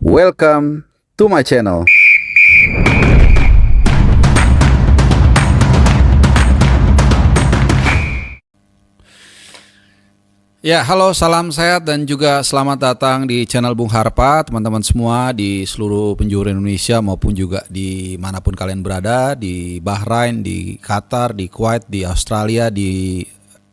Welcome to my channel. Ya, halo, salam sehat dan juga selamat datang di channel Bung Harpa, teman-teman semua di seluruh penjuru Indonesia maupun juga di manapun kalian berada, di Bahrain, di Qatar, di Kuwait, di Australia, di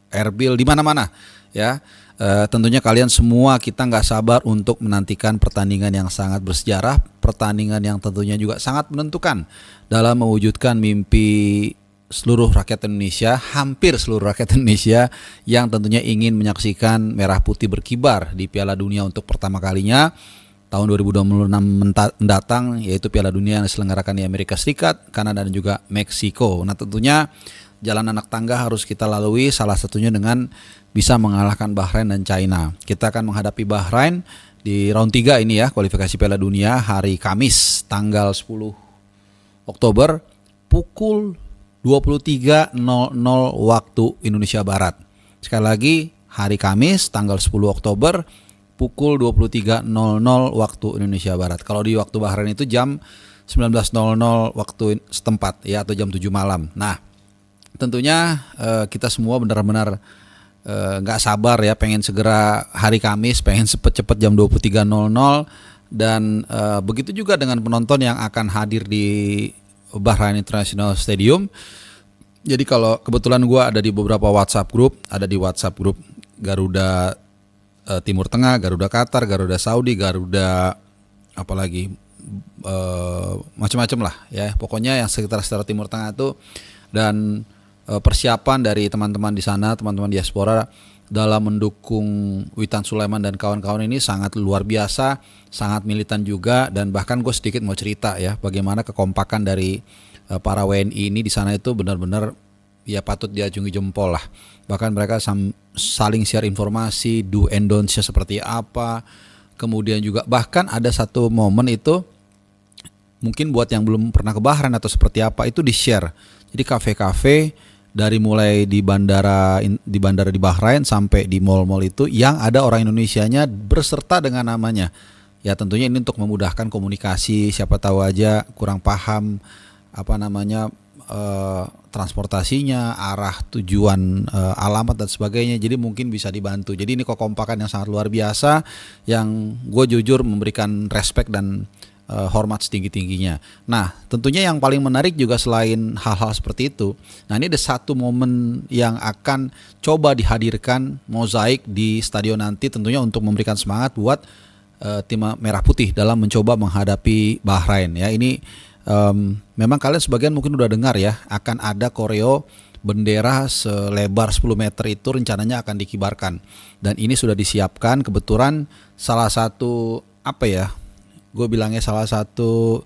Erbil, di mana-mana ya. Tentunya kalian semua kita nggak sabar untuk menantikan pertandingan yang sangat bersejarah, pertandingan yang tentunya juga sangat menentukan dalam mewujudkan mimpi seluruh rakyat Indonesia, hampir seluruh rakyat Indonesia yang tentunya ingin menyaksikan merah putih berkibar di Piala Dunia untuk pertama kalinya tahun 2026 mendatang, yaitu Piala Dunia yang diselenggarakan di Amerika Serikat, Kanada dan juga Meksiko. Nah, tentunya jalan anak tangga harus kita lalui, salah satunya dengan bisa mengalahkan Bahrain dan China. Kita akan menghadapi Bahrain di round 3 ini ya, kualifikasi Piala Dunia hari Kamis tanggal 10 Oktober pukul 23.00 waktu Indonesia Barat. Sekali lagi, hari Kamis tanggal 10 Oktober pukul 23.00 waktu Indonesia Barat. Kalau di waktu Bahrain itu jam 19.00 waktu setempat ya, atau jam 7 malam. Nah, tentunya kita semua benar-benar nggak sabar ya, pengen segera hari Kamis, pengen cepet-cepet jam 23.00. Dan begitu juga dengan penonton yang akan hadir di Bahrain International Stadium. Jadi kalau kebetulan gue ada di beberapa WhatsApp grup, ada di WhatsApp grup Garuda Timur Tengah, Garuda Qatar, Garuda Saudi, Garuda apalagi macam-macam lah ya. Pokoknya yang sekitar Timur Tengah itu, dan persiapan dari teman-teman di sana, teman-teman diaspora dalam mendukung Witan Sulaiman dan kawan-kawan ini sangat luar biasa, sangat militan juga. Dan bahkan gue sedikit mau cerita ya, bagaimana kekompakan dari para WNI ini di sana itu benar-benar ya patut diacungi jempol lah. Bahkan mereka saling share informasi, do and don'ts seperti apa. Kemudian juga bahkan ada satu momen itu, mungkin buat yang belum pernah ke Bahrain atau seperti apa, itu di share. Jadi kafe-kafe dari mulai di bandara di Bahrain sampai di mall-mall itu yang ada orang Indonesianya berserta dengan namanya. Ya tentunya ini untuk memudahkan komunikasi, siapa tahu aja kurang paham transportasinya, arah tujuan, alamat dan sebagainya. Jadi mungkin bisa dibantu. Jadi ini kekompakan yang sangat luar biasa, yang gue jujur memberikan respect dan hormat setinggi-tingginya. Nah, tentunya yang paling menarik juga selain hal-hal seperti itu, nah ini ada satu momen yang akan coba dihadirkan mozaik di stadion nanti, tentunya untuk memberikan semangat buat tim Merah Putih dalam mencoba menghadapi Bahrain ya. Ini memang kalian sebagian mungkin udah dengar ya, akan ada koreo bendera selebar 10 meter itu rencananya akan dikibarkan. Dan ini sudah disiapkan, kebetulan salah satu gue bilangnya salah satu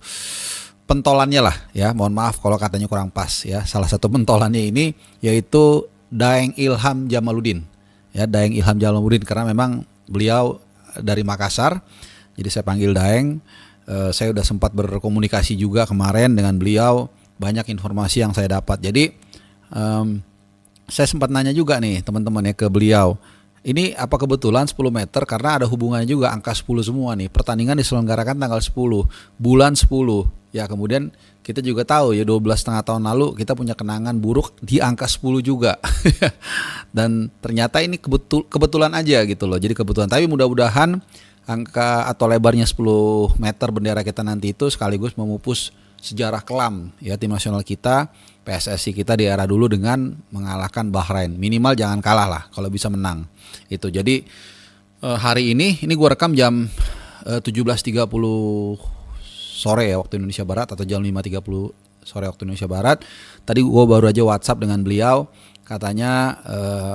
pentolannya lah ya, mohon maaf kalau katanya kurang pas ya. Salah satu pentolannya ini yaitu Daeng Ilham Jamaluddin ya, Daeng Ilham Jamaluddin, karena memang beliau dari Makassar, jadi saya panggil Daeng. Saya udah sempat berkomunikasi juga kemarin dengan beliau, banyak informasi yang saya dapat. Jadi saya sempat nanya juga nih teman-teman ya ke beliau, ini apa kebetulan 10 meter, karena ada hubungannya juga angka 10 semua nih. Pertandingan diselenggarakan tanggal 10 bulan 10 ya. Kemudian kita juga tahu ya, 12,5 tahun lalu kita punya kenangan buruk di angka 10 juga. Dan ternyata ini kebetulan aja gitu loh. Jadi kebetulan, tapi mudah-mudahan angka atau lebarnya 10 meter bendera kita nanti itu sekaligus memupus sejarah kelam ya tim nasional kita, PSSI kita di era dulu dengan mengalahkan Bahrain. Minimal jangan kalah lah, kalau bisa menang. Itu jadi hari ini gue rekam jam 17.30 sore ya waktu Indonesia Barat, atau jam 5.30 sore waktu Indonesia Barat. Tadi gue baru aja WhatsApp dengan beliau, katanya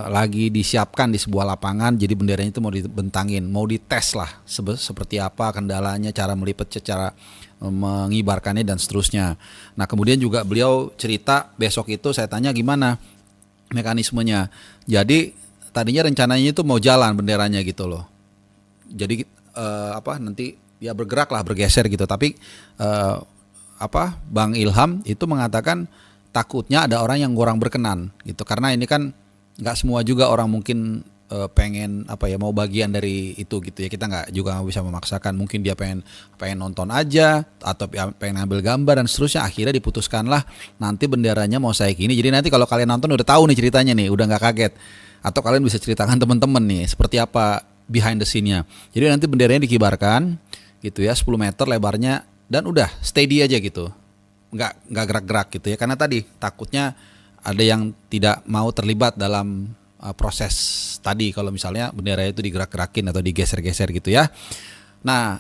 lagi disiapkan di sebuah lapangan, jadi benderanya itu mau dibentangin, mau dites lah seperti apa kendalanya, cara melipet, cara mengibarkannya dan seterusnya. Nah kemudian juga beliau cerita besok itu, saya tanya gimana mekanismenya. Jadi tadinya rencananya itu mau jalan benderanya gitu loh. Jadi nanti ya bergerak lah, bergeser gitu. Tapi Bang Ilham itu mengatakan takutnya ada orang yang kurang berkenan gitu, karena ini kan nggak semua juga orang mungkin pengen mau bagian dari itu gitu ya. Kita nggak bisa memaksakan. Mungkin dia pengen nonton aja atau pengen ngambil gambar dan seterusnya. Akhirnya diputuskanlah nanti benderanya mosaik ini. Jadi nanti kalau kalian nonton udah tahu nih ceritanya nih, udah nggak kaget. Atau kalian bisa ceritakan teman-teman nih seperti apa behind the scene-nya. Jadi nanti benderanya dikibarkan gitu ya, 10 meter lebarnya, dan udah steady aja gitu. Nggak gerak-gerak gitu ya. Karena tadi takutnya ada yang tidak mau terlibat dalam proses tadi kalau misalnya bendera itu digerak-gerakin atau digeser-geser gitu ya. Nah,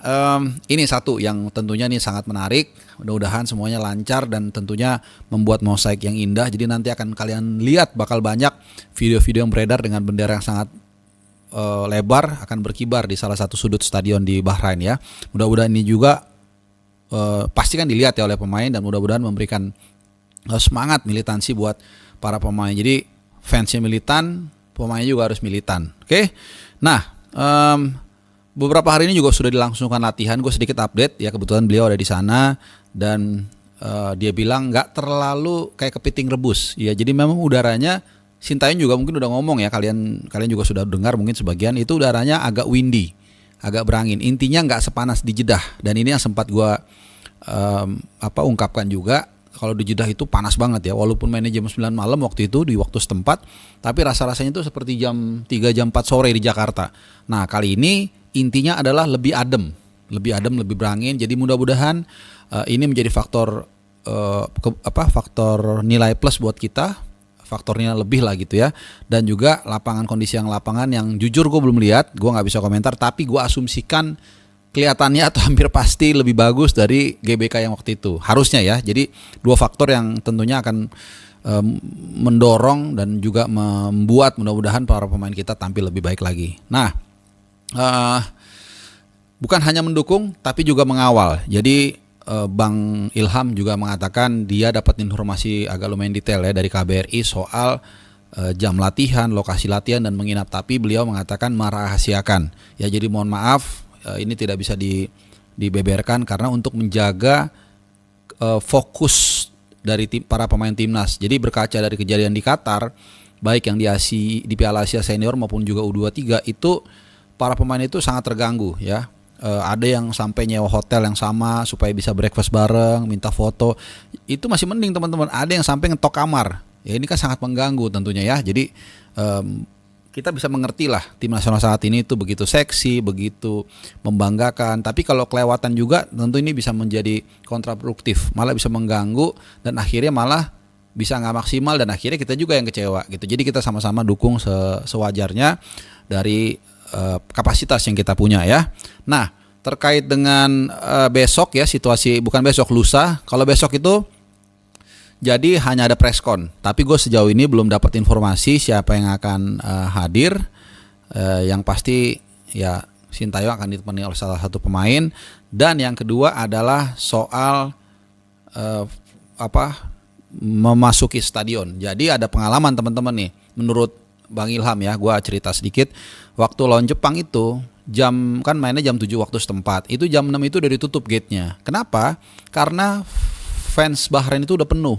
ini satu yang tentunya nih sangat menarik. Mudah-mudahan semuanya lancar dan tentunya membuat mosaik yang indah. Jadi nanti akan kalian lihat bakal banyak video-video yang beredar dengan bendera yang sangat lebar akan berkibar di salah satu sudut stadion di Bahrain ya. Mudah-mudahan ini juga pasti kan dilihat ya oleh pemain dan mudah-mudahan memberikan semangat militansi buat para pemain. Jadi fansnya militan, pemainnya juga harus militan. Oke. Nah, beberapa hari ini juga sudah dilangsungkan latihan. Gue sedikit update ya, kebetulan beliau ada di sana dan dia bilang nggak terlalu kayak kepiting rebus. Ya, jadi memang udaranya, Sintayong juga mungkin udah ngomong ya, kalian juga sudah dengar mungkin sebagian, itu udaranya agak windy, agak berangin. Intinya nggak sepanas di Jeddah. Dan ini yang sempat gue ungkapkan juga. Kalau di Jeddah itu panas banget ya, walaupun mainnya jam 9 malam waktu itu di waktu setempat, tapi rasa-rasanya itu seperti jam 3 jam 4 sore di Jakarta. Nah, kali ini intinya adalah lebih adem, lebih berangin. Jadi mudah-mudahan ini menjadi faktor faktor nilai plus buat kita, faktornya lebih lah gitu ya. Dan juga kondisi lapangan yang jujur gue belum lihat, gue nggak bisa komentar, tapi gue asumsikan kelihatannya atau hampir pasti lebih bagus dari GBK yang waktu itu. Harusnya ya. Jadi dua faktor yang tentunya akan mendorong dan juga membuat mudah-mudahan para pemain kita tampil lebih baik lagi. Nah, bukan hanya mendukung tapi juga mengawal. Jadi Bang Ilham juga mengatakan dia dapat informasi agak lumayan detail ya dari KBRI soal jam latihan, lokasi latihan dan menginap. Tapi beliau mengatakan merahasiakan. Ya, jadi mohon maaf, ini tidak bisa dibeberkan karena untuk menjaga fokus dari para pemain timnas. Jadi berkaca dari kejadian di Qatar, baik yang di Piala Asia Senior maupun juga U23, itu para pemain itu sangat terganggu ya. Ada yang sampai nyewa hotel yang sama supaya bisa breakfast bareng, minta foto. Itu masih mending teman-teman. Ada yang sampai ngetok kamar. Ya, ini kan sangat mengganggu tentunya ya. Jadi kita bisa mengerti lah tim nasional saat ini itu begitu seksi, begitu membanggakan. Tapi kalau kelewatan juga tentu ini bisa menjadi kontraproduktif, malah bisa mengganggu dan akhirnya malah bisa nggak maksimal dan akhirnya kita juga yang kecewa gitu. Jadi kita sama-sama dukung sewajarnya dari kapasitas yang kita punya ya. Nah, terkait dengan besok ya, situasi bukan besok, lusa. Kalau besok itu jadi hanya ada preskon, tapi gue sejauh ini belum dapat informasi siapa yang akan hadir. Yang pasti ya Sintayong akan ditemani oleh salah satu pemain. Dan yang kedua adalah soal memasuki stadion. Jadi ada pengalaman teman-teman nih. Menurut Bang Ilham ya, gue cerita sedikit. Waktu lawan Jepang itu kan mainnya jam 7 waktu setempat. Itu jam 6 itu udah ditutup gate-nya. Kenapa? Karena fans Bahrain itu udah penuh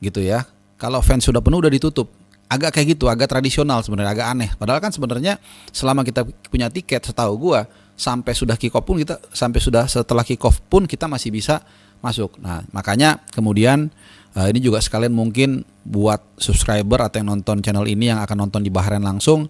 gitu ya. Kalau fans sudah penuh udah ditutup. Agak kayak gitu, agak tradisional sebenarnya, agak aneh. Padahal kan sebenarnya selama kita punya tiket, setahu gua sampai sudah kick off pun setelah kick off pun kita masih bisa masuk. Nah, makanya kemudian ini juga sekalian mungkin buat subscriber atau yang nonton channel ini yang akan nonton di Bahrain langsung,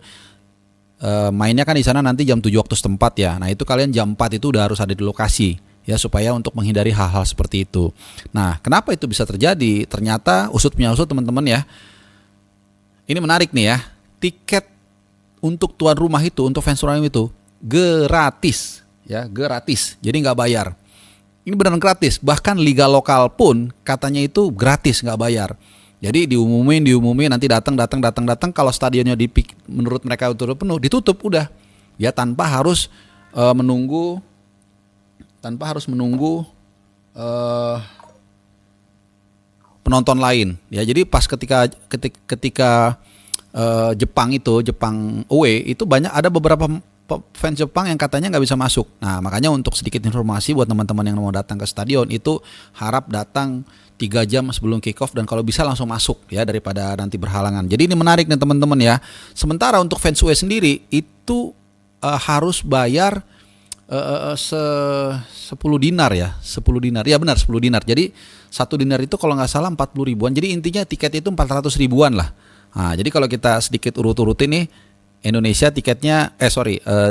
mainnya kan di sana nanti jam 7 waktu setempat ya. Nah, itu kalian jam 4 itu udah harus ada di lokasi. Ya, supaya untuk menghindari hal-hal seperti itu. Nah, kenapa itu bisa terjadi? Ternyata usut punya usut teman-teman ya. Ini menarik nih ya. Tiket untuk tuan rumah itu, untuk fans tuan rumah itu gratis, ya, gratis. Jadi nggak bayar. Ini benar gratis. Bahkan liga lokal pun katanya itu gratis, nggak bayar. Jadi diumumin nanti datang. Kalau stadionnya menurut mereka itu penuh, ditutup udah. Ya, tanpa harus menunggu penonton lain ya. Jadi pas ketika Jepang away itu ada beberapa fans Jepang yang katanya nggak bisa masuk. Nah, makanya untuk sedikit informasi buat teman-teman yang mau datang ke stadion itu harap datang 3 jam sebelum kick off dan kalau bisa langsung masuk ya daripada nanti berhalangan. Jadi ini menarik nih teman-teman ya. Sementara untuk fans UE sendiri itu harus bayar 10 dinar ya, 10 dinar. Ya benar 10 dinar. Jadi 1 dinar itu kalau nggak salah 40 ribuan. Jadi intinya tiket itu 400 ribuan lah. Nah, jadi kalau kita sedikit urut-urutin nih, Indonesia tiketnya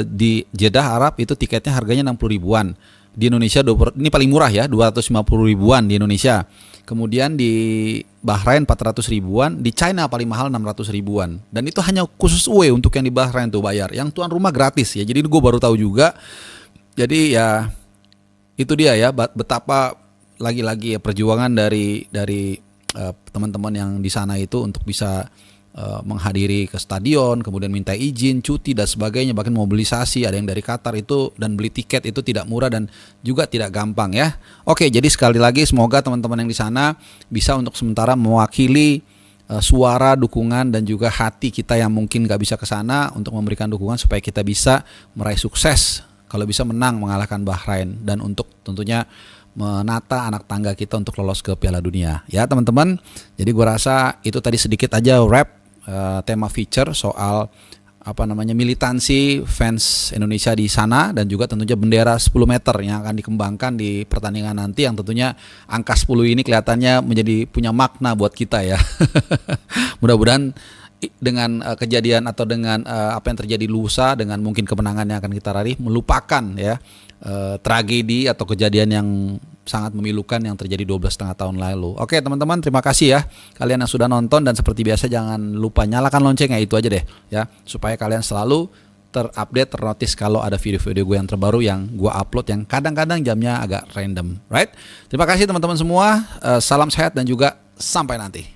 di Jeddah Arab itu tiketnya harganya 60 ribuan. Di Indonesia ini paling murah ya, 250 ribuan di Indonesia. Kemudian di Bahrain 400 ribuan, di China paling mahal 600 ribuan. Dan itu hanya khusus UE untuk yang di Bahrain tuh bayar. Yang tuan rumah gratis ya. Jadi gue baru tahu juga. Jadi ya itu dia ya betapa lagi-lagi ya perjuangan dari teman-teman yang di sana itu untuk bisa menghadiri ke stadion, kemudian minta izin, cuti dan sebagainya, bahkan mobilisasi ada yang dari Qatar itu, dan beli tiket itu tidak murah dan juga tidak gampang ya. Oke, jadi sekali lagi semoga teman-teman yang di sana bisa untuk sementara mewakili suara dukungan dan juga hati kita yang mungkin gak bisa ke sana untuk memberikan dukungan supaya kita bisa meraih sukses, kalau bisa menang mengalahkan Bahrain, dan untuk tentunya menata anak tangga kita untuk lolos ke Piala Dunia ya teman-teman. Jadi gue rasa itu tadi sedikit aja wrap tema feature soal militansi fans Indonesia di sana, dan juga tentunya bendera 10 meter yang akan dikembangkan di pertandingan nanti, yang tentunya angka 10 ini kelihatannya menjadi punya makna buat kita ya. Mudah-mudahan dengan kejadian atau dengan apa yang terjadi lusa, dengan mungkin kemenangan yang akan kita raih, melupakan ya tragedi atau kejadian yang sangat memilukan yang terjadi 12,5 tahun lalu. Oke teman-teman, terima kasih ya kalian yang sudah nonton, dan seperti biasa jangan lupa nyalakan loncengnya, itu aja deh ya, supaya kalian selalu terupdate, ternotis kalau ada video-video gue yang terbaru yang gue upload yang kadang-kadang jamnya agak random, right? Terima kasih teman-teman semua, salam sehat dan juga sampai nanti.